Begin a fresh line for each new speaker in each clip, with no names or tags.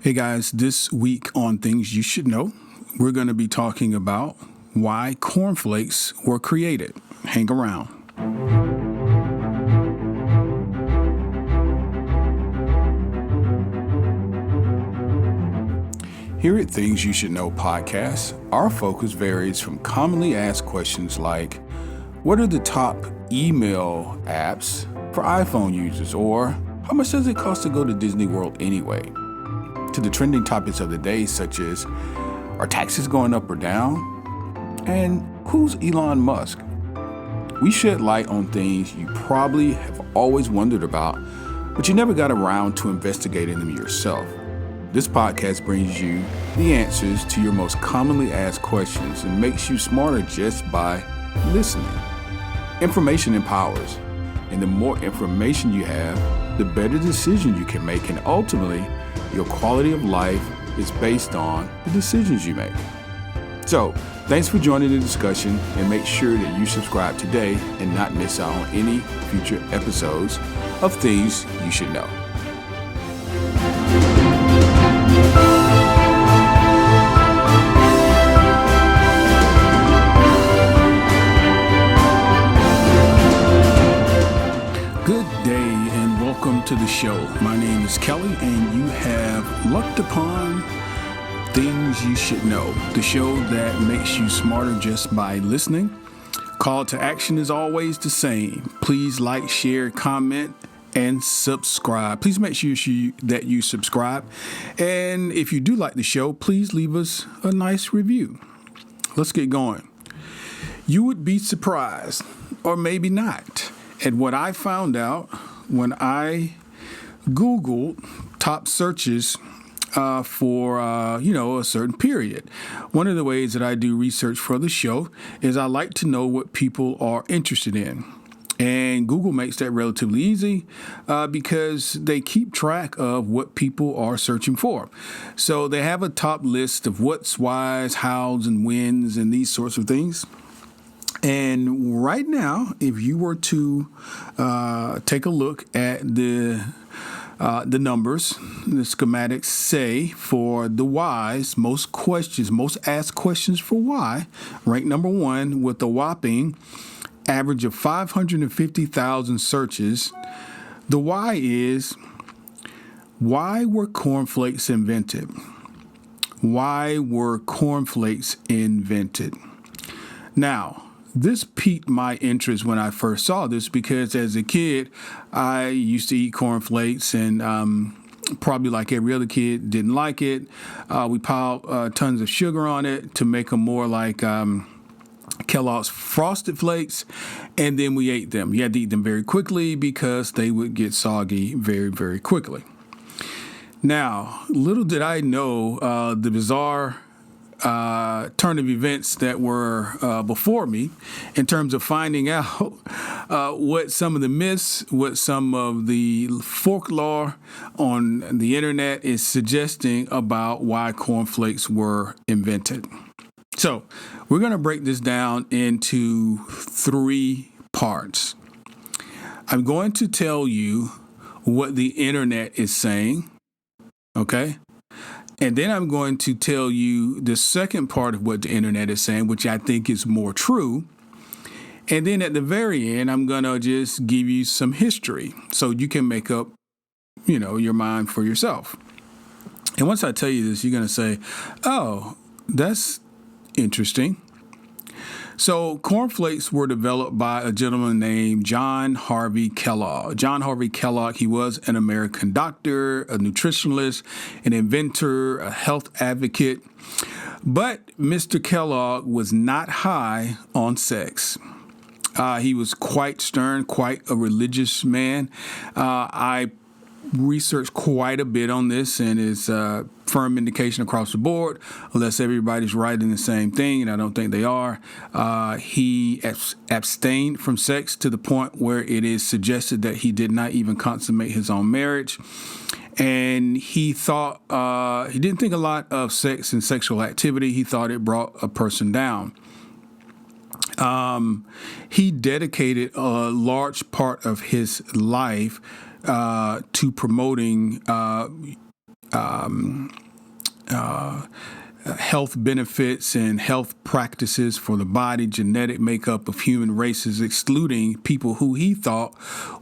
Hey guys, this week on Things You Should Know, we're going to be talking about why cornflakes were created. Hang around. Here at Things You Should Know podcast, our focus varies from commonly asked questions like, what are the top email apps for iPhone users? Or how much does it cost to go to Disney World anyway? To the trending topics of the day, such as, are taxes going up or down? And who's Elon Musk? We shed light on things you probably have always wondered about, but you never got around to investigating them yourself. This podcast brings you the answers to your most commonly asked questions and makes you smarter just by listening. Information empowers, and the more information you have, the better decision you can make, and ultimately, your quality of life is based on the decisions you make. So, thanks for joining the discussion, and make sure that you subscribe today and not miss out on any future episodes of Things You Should Know. Good day and welcome to the show. My name is Kelly and you have lucked upon Things You Should Know, the show that makes you smarter just by listening. Call to action is always the same. Please like, share, comment, and subscribe. Please make sure that you subscribe. And if you do like the show, please leave us a nice review. Let's get going. You would be surprised, or maybe not, at what I found out when I Googled top searches for a certain period. One of the ways that I do research for the show is I like to know what people are interested in. And Google makes that relatively easy because they keep track of what people are searching for. So they have a top list of what's, whys, hows, and whens, and these sorts of things. And right now, if you were to take a look at the numbers, the schematics say for the whys, most asked questions for why, ranked number one with a whopping average of 550,000 searches. The why is, why were cornflakes invented? Why were cornflakes invented? Now, this piqued my interest when I first saw this because as a kid, I used to eat cornflakes and probably like every other kid, didn't like it. We piled tons of sugar on it to make them more like Kellogg's Frosted Flakes, and then we ate them. You had to eat them very quickly because they would get soggy very, very quickly. Now, little did I know the bizarre turn of events that were before me in terms of finding out what some of the myths, what some of the folklore on the internet is suggesting about why cornflakes were invented. So we're going to break this down into three parts. I'm going to tell you what the internet is saying, okay? And then I'm going to tell you the second part of what the internet is saying, which I think is more true. And then at the very end, I'm going to just give you some history so you can make up, your mind for yourself. And once I tell you this, you're going to say, oh, that's interesting. So cornflakes were developed by a gentleman named John Harvey Kellogg. John Harvey Kellogg, he was an American doctor, a nutritionalist, an inventor, a health advocate. But Mr. Kellogg was not high on sex. He was quite stern, quite a religious man. I researched quite a bit on this, and it's firm indication across the board, unless everybody's writing the same thing, and I don't think they are. He abstained from sex to the point where it is suggested that he did not even consummate his own marriage. And he thought, he didn't think a lot of sex and sexual activity. He thought it brought a person down. He dedicated a large part of his life to promoting health benefits and health practices for the body, genetic makeup of human races, excluding people who he thought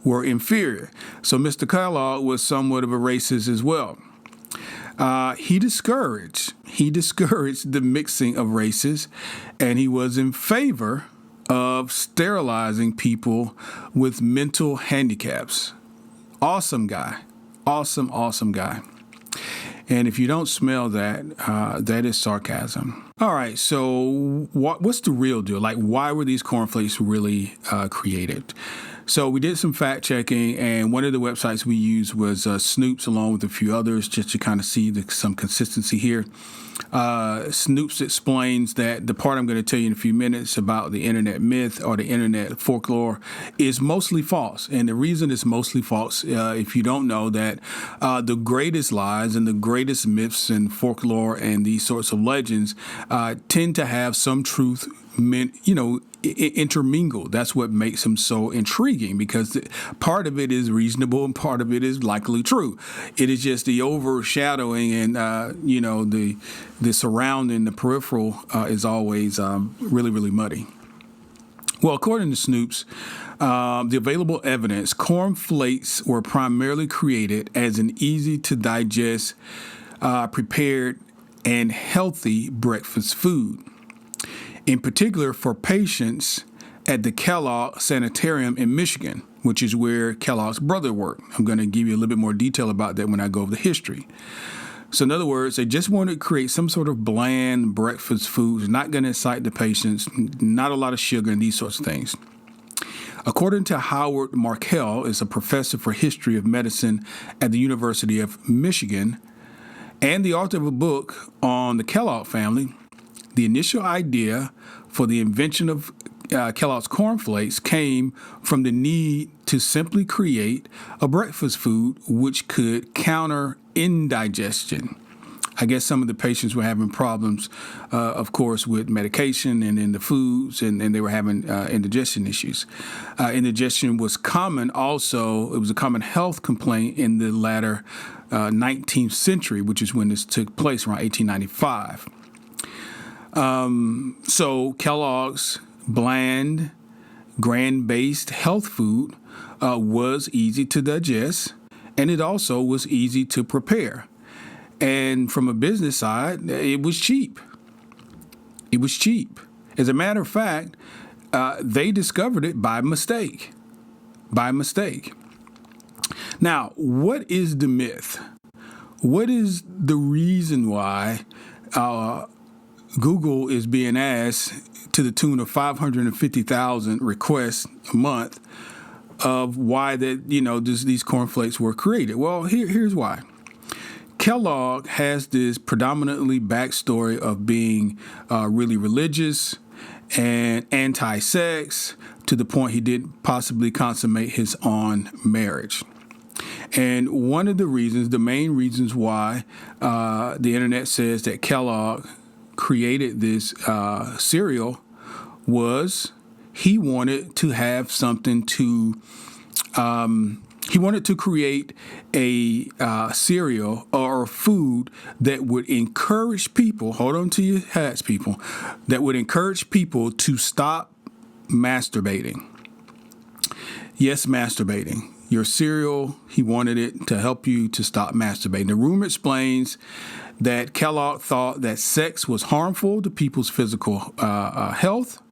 were inferior. So Mr. Kellogg was somewhat of a racist as well. He discouraged the mixing of races, and he was in favor of sterilizing people with mental handicaps. Awesome guy. Awesome guy. And if you don't smell that, that is sarcasm. All right, so what's the real deal? Like, why were these cornflakes really created? So we did some fact checking, and one of the websites we used was Snoops, along with a few others, just to kind of see some consistency here. Snoops explains that the part I'm going to tell you in a few minutes about the internet myth or the internet folklore is mostly false. And the reason it's mostly false, if you don't know, that the greatest lies and the greatest myths and folklore and these sorts of legends tend to have some truth intermingled. That's what makes them so intriguing, because part of it is reasonable and part of it is likely true. It is just the overshadowing and the surrounding, the peripheral is always really muddy. Well, according to Snoops, the available evidence, cornflakes were primarily created as an easy to digest, prepared, and healthy breakfast food. In particular, for patients at the Kellogg Sanitarium in Michigan, which is where Kellogg's brother worked. I'm going to give you a little bit more detail about that when I go over the history. So in other words, they just wanted to create some sort of bland breakfast food, not going to excite the patients, not a lot of sugar and these sorts of things. According to Howard Markel, is a professor for history of medicine at the University of Michigan and the author of a book on the Kellogg family, the initial idea for the invention of Kellogg's cornflakes came from the need to simply create a breakfast food which could counter indigestion. I guess some of the patients were having problems, of course, with medication and in the foods, and they were having indigestion issues. Indigestion was common also. It was a common health complaint in the latter 19th century, which is when this took place, around 1895. So Kellogg's bland, grain-based health food was easy to digest, and it also was easy to prepare. And from a business side, it was cheap. It was cheap. As a matter of fact, they discovered it by mistake. By mistake. Now, what is the myth? What is the reason why Google is being asked to the tune of 550,000 requests a month of why these cornflakes were created? Well, here's why. Kellogg has this predominantly backstory of being really religious and anti-sex, to the point he didn't possibly consummate his own marriage. And one of the reasons, the main reasons why the internet says that Kellogg created this cereal was he wanted to have something to he wanted to create a cereal or food that would encourage people, hold on to your hats, people, that would encourage people to stop masturbating. Yes, masturbating. Your cereal, he wanted it to help you to stop masturbating. The rumor explains that Kellogg thought that sex was harmful to people's physical health.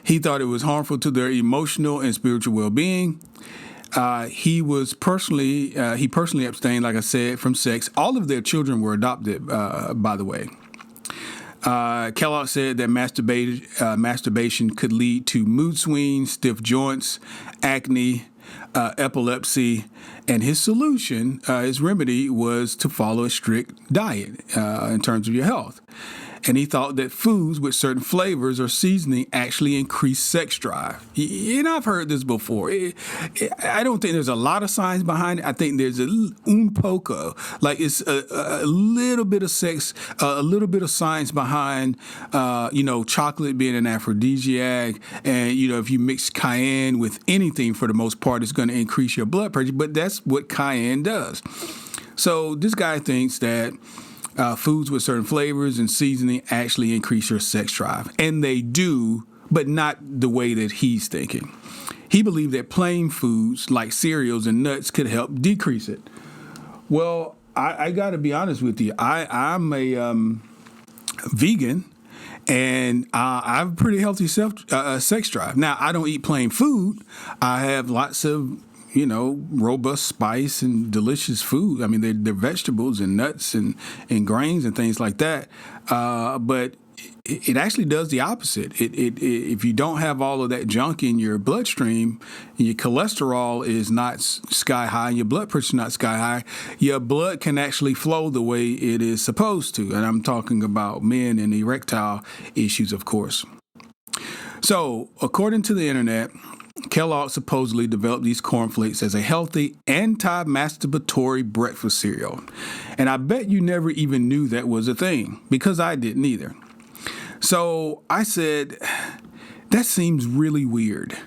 He thought it was harmful to their emotional and spiritual well-being. He personally abstained, like I said, from sex. All of their children were adopted, by the way. Kellogg said that masturbation could lead to mood swings, stiff joints, acne, epilepsy, and his solution, his remedy, was to follow a strict diet in terms of your health. And he thought that foods with certain flavors or seasoning actually increase sex drive. I've heard this before. I don't think there's a lot of science behind it. I think there's un poco, like it's a little bit of sex, a little bit of science behind, chocolate being an aphrodisiac. And, if you mix cayenne with anything, for the most part, it's going to increase your blood pressure. But that's what cayenne does. So this guy thinks that foods with certain flavors and seasoning actually increase your sex drive. And they do, but not the way that he's thinking. He believed that plain foods like cereals and nuts could help decrease it. Well, I got to be honest with you. I'm a vegan, and I have a pretty healthy sex drive. Now, I don't eat plain food. I have lots of robust spice and delicious food. I mean, they're vegetables and nuts and grains and things like that. But it actually does the opposite. If you don't have all of that junk in your bloodstream, and your cholesterol is not sky high, and your blood pressure not sky high, your blood can actually flow the way it is supposed to. And I'm talking about men and erectile issues, of course. So, according to the internet, Kellogg supposedly developed these cornflakes as a healthy anti-masturbatory breakfast cereal. And I bet you never even knew that was a thing, because I didn't either. So I said, that seems really weird,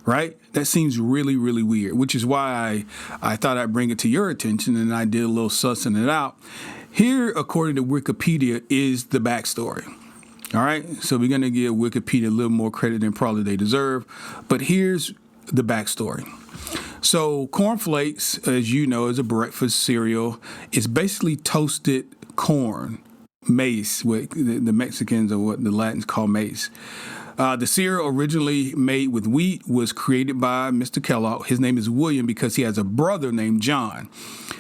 right? That seems really, really weird, which is why I thought I'd bring it to your attention, and I did a little sussing it out. Here, according to Wikipedia, is the backstory. All right, so we're going to give Wikipedia a little more credit than probably they deserve, but here's the backstory. So cornflakes, as you know, is a breakfast cereal. It's basically toasted corn, maize, what the Mexicans or what the Latins call maize. The cereal, originally made with wheat, was created by Mr. Kellogg. His name is William because he has a brother named John.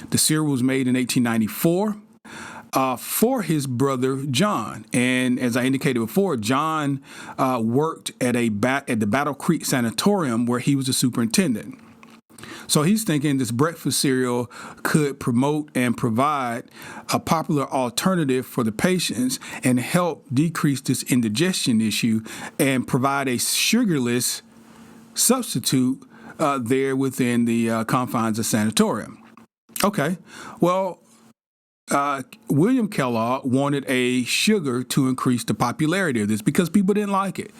The cereal was made in 1894. For his brother John. And as I indicated before, John worked at the Battle Creek Sanitarium, where he was a superintendent. So he's thinking this breakfast cereal could promote and provide a popular alternative for the patients and help decrease this indigestion issue and provide a sugarless substitute there within the confines of sanatorium. Okay, well, William Kellogg wanted a sugar to increase the popularity of this because people didn't like it.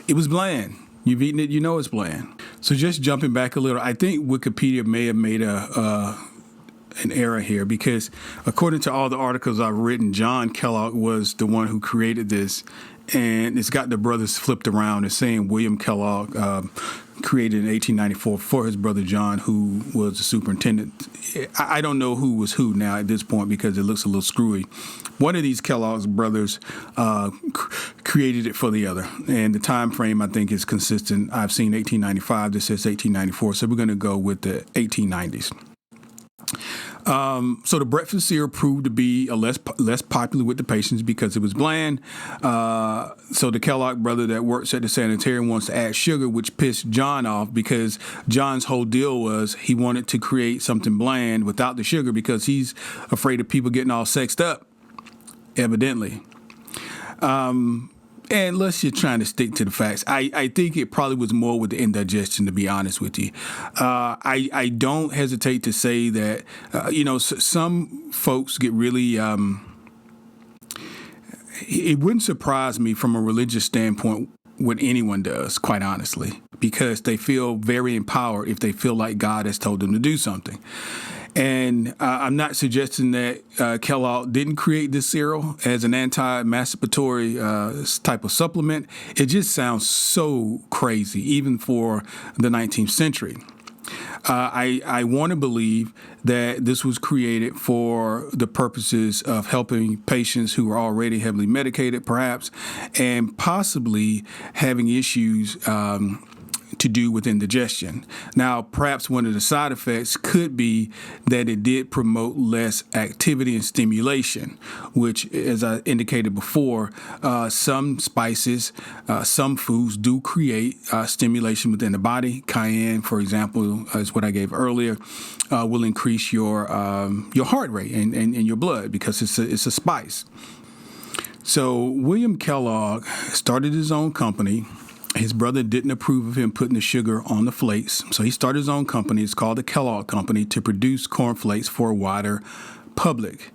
It was bland. You've eaten it, you know it's bland. So just jumping back a little, I think Wikipedia may have made an error here because according to all the articles I've written, John Kellogg was the one who created this. And it's got the brothers flipped around. It's saying William Kellogg created in 1894 for his brother John, who was the superintendent. I don't know who was who now at this point because it looks a little screwy. One of these Kellogg's brothers created it for the other. And the time frame, I think, is consistent. I've seen 1895. This says 1894. So we're going to go with the 1890s. So the breakfast cereal proved to be less popular with the patients because it was bland. So the Kellogg brother that works at the sanitarium wants to add sugar, which pissed John off because John's whole deal was he wanted to create something bland without the sugar because he's afraid of people getting all sexed up, evidently. And unless you're trying to stick to the facts, I think it probably was more with the indigestion, to be honest with you. I don't hesitate to say that, some folks get really, it wouldn't surprise me from a religious standpoint what anyone does, quite honestly, because they feel very empowered if they feel like God has told them to do something. And I'm not suggesting that Kellogg didn't create this cereal as an anti-masturbatory type of supplement. It just sounds so crazy, even for the 19th century. I want to believe that this was created for the purposes of helping patients who are already heavily medicated, perhaps, and possibly having issues to do with indigestion. Now, perhaps one of the side effects could be that it did promote less activity and stimulation, which, as I indicated before, some spices, some foods do create stimulation within the body. Cayenne, for example, is what I gave earlier, will increase your heart rate and your blood because it's a spice. So William Kellogg started his own company. His brother didn't approve of him putting the sugar on the flakes, so he started his own company. It's called the Kellogg Company to produce cornflakes for a wider public.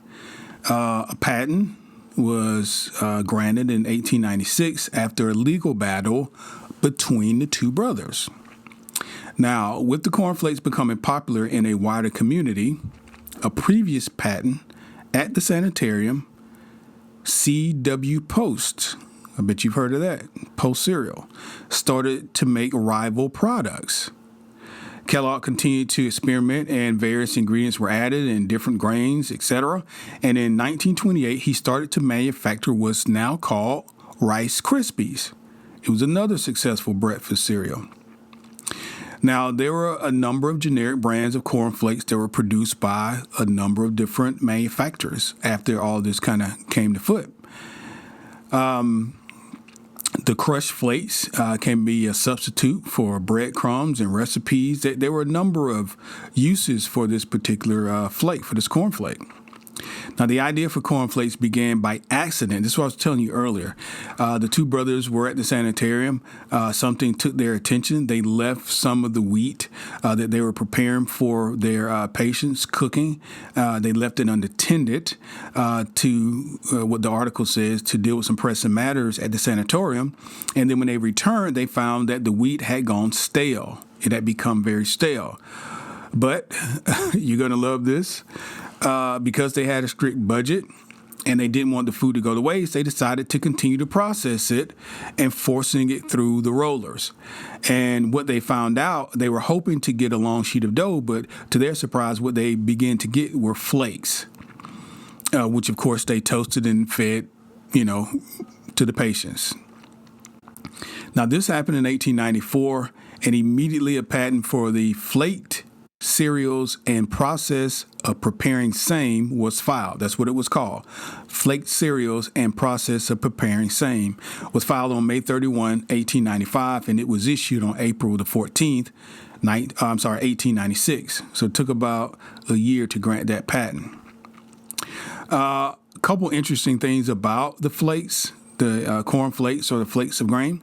A patent was granted in 1896 after a legal battle between the two brothers. Now, with the cornflakes becoming popular in a wider community, a previous patent at the sanitarium, C.W. Post, I bet you've heard of that, Post cereal, started to make rival products. Kellogg continued to experiment and various ingredients were added in different grains, etc. And in 1928, he started to manufacture what's now called Rice Krispies. It was another successful breakfast cereal. Now, there were a number of generic brands of cornflakes that were produced by a number of different manufacturers after all this kind of came to foot. The crushed flakes can be a substitute for breadcrumbs and recipes. There were a number of uses for this particular flake, for this cornflake. Now, the idea for cornflakes began by accident. This is what I was telling you earlier. The two brothers were at the sanitarium. Something took their attention. They left some of the wheat that they were preparing for their patients cooking. They left it unattended to what the article says, to deal with some pressing matters at the sanatorium. And then when they returned, they found that the wheat had gone stale. It had become very stale. But you're going to love this. Because they had a strict budget and they didn't want the food to go to waste, they decided to continue to process it and forcing it through the rollers. And what they found out, they were hoping to get a long sheet of dough, but to their surprise, what they began to get were flakes, which, of course, they toasted and fed, to the patients. Now, this happened in 1894, and immediately a patent for the flaked cereals and process of preparing same was filed. That's what it was called. Flaked cereals and process of preparing same was filed on May 31, 1895, and it was issued on April the 14th, 1896. So it took about a year to grant that patent. A couple interesting things about the flakes, the cornflakes or the flakes of grain.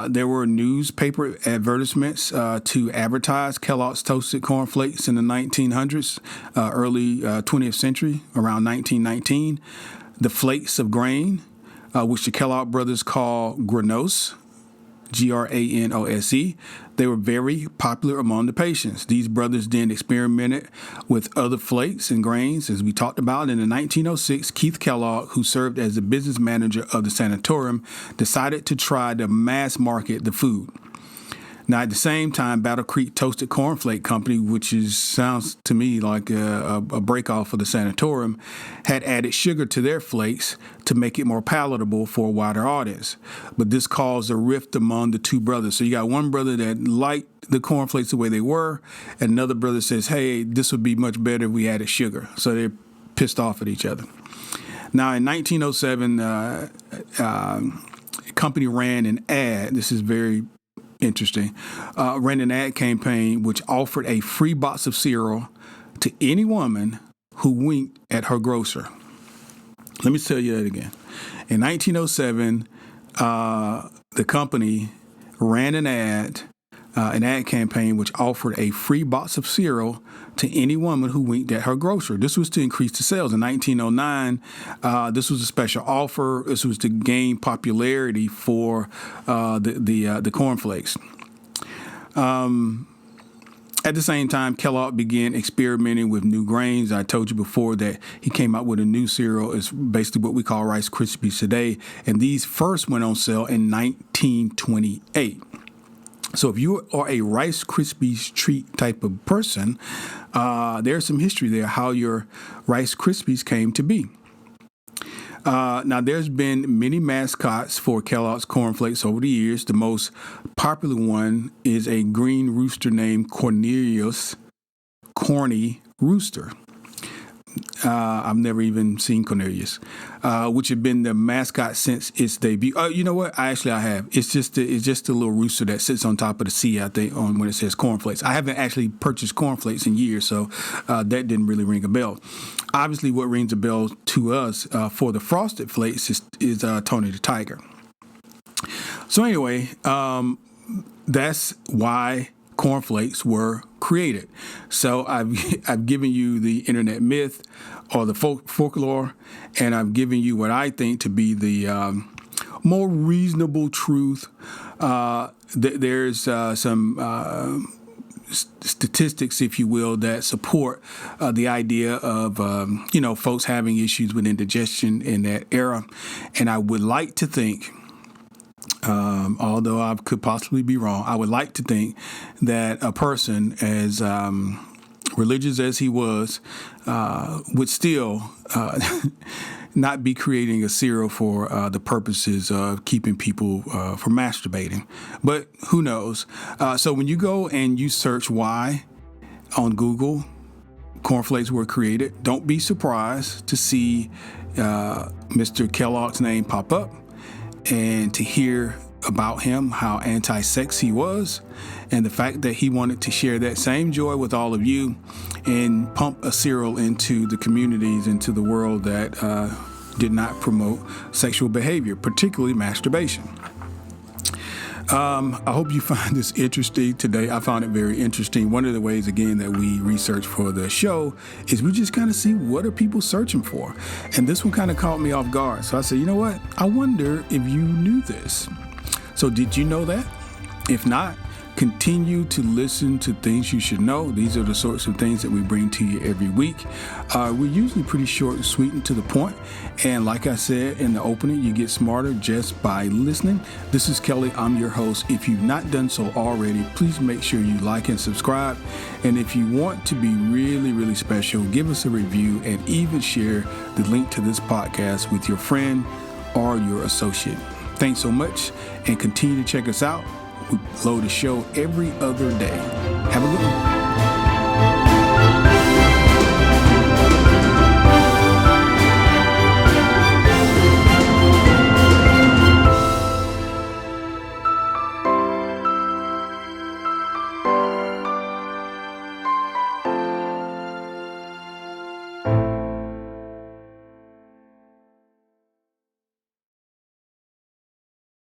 There were newspaper advertisements to advertise Kellogg's toasted cornflakes in the 1900s, early 20th century, around 1919. The flakes of grain, which the Kellogg brothers call granose, Granose. They were very popular among the patients. These brothers then experimented with other flakes and grains, as we talked about. And in 1906, Keith Kellogg, who served as the business manager of the sanatorium, decided to try to mass market the food. Now, at the same time, Battle Creek Toasted Cornflake Company, which sounds to me like a breakoff of the sanatorium, had added sugar to their flakes to make it more palatable for a wider audience. But this caused a rift among the two brothers. So you got one brother that liked the cornflakes the way they were, and another brother says, hey, this would be much better if we added sugar. So they're pissed off at each other. Now, in 1907, a company ran an ad. This is very interesting. Ran an ad campaign which offered a free box of cereal to any woman who winked at her grocer. Let me tell you that again. In 1907, the company ran an ad campaign which offered a free box of cereal to any woman who winked at her grocer. This was to increase the sales. In 1909, this was a special offer. This was to gain popularity for the cornflakes. At the same time, Kellogg began experimenting with new grains. I told you before that he came out with a new cereal. It's basically what we call Rice Krispies today. And these first went on sale in 1928. So if you are a Rice Krispies treat type of person, there's some history there, how your Rice Krispies came to be. Now, there's been many mascots for Kellogg's cornflakes over the years. The most popular one is a green rooster named Corny Rooster. I've never even seen Cornelius, which had been the mascot since its debut. You know what? I have. It's just a little rooster that sits on top of the C, I think, on when it says cornflakes. I haven't actually purchased cornflakes in years, so that didn't really ring a bell. Obviously, what rings a bell to us for the Frosted Flakes is Tony the Tiger. So anyway, that's why cornflakes were created. So I've given you the internet myth or the folklore, and I've given you what I think to be the more reasonable truth. There's some statistics, if you will, that support the idea of folks having issues with indigestion in that era, and I would like to think, although I could possibly be wrong, I would like to think that a person as religious as he was would still not be creating a cereal for the purposes of keeping people from masturbating. But who knows? So when you go and you search why on Google, cornflakes were created, don't be surprised to see Mr. Kellogg's name pop up, and to hear about him, how anti-sex he was, and the fact that he wanted to share that same joy with all of you and pump a cereal into the communities, into the world that did not promote sexual behavior, particularly masturbation. I hope you find this interesting today. I found it very interesting. One of the ways, again, that we research for the show is we just kind of see what are people searching for. And this one kind of caught me off guard. So I said, you know what? I wonder if you knew this. So did you know that? If not, continue to listen to Things You Should Know. These are the sorts of things that we bring to you every week. We're usually pretty short and sweet and to the point. And like I said in the opening, you get smarter just by listening. This is Kelly. I'm your host. If you've not done so already, please make sure you like and subscribe. And if you want to be really, really special, give us a review and even share the link to this podcast with your friend or your associate. Thanks so much, and continue to check us out. We load a show every other day. Have a good one.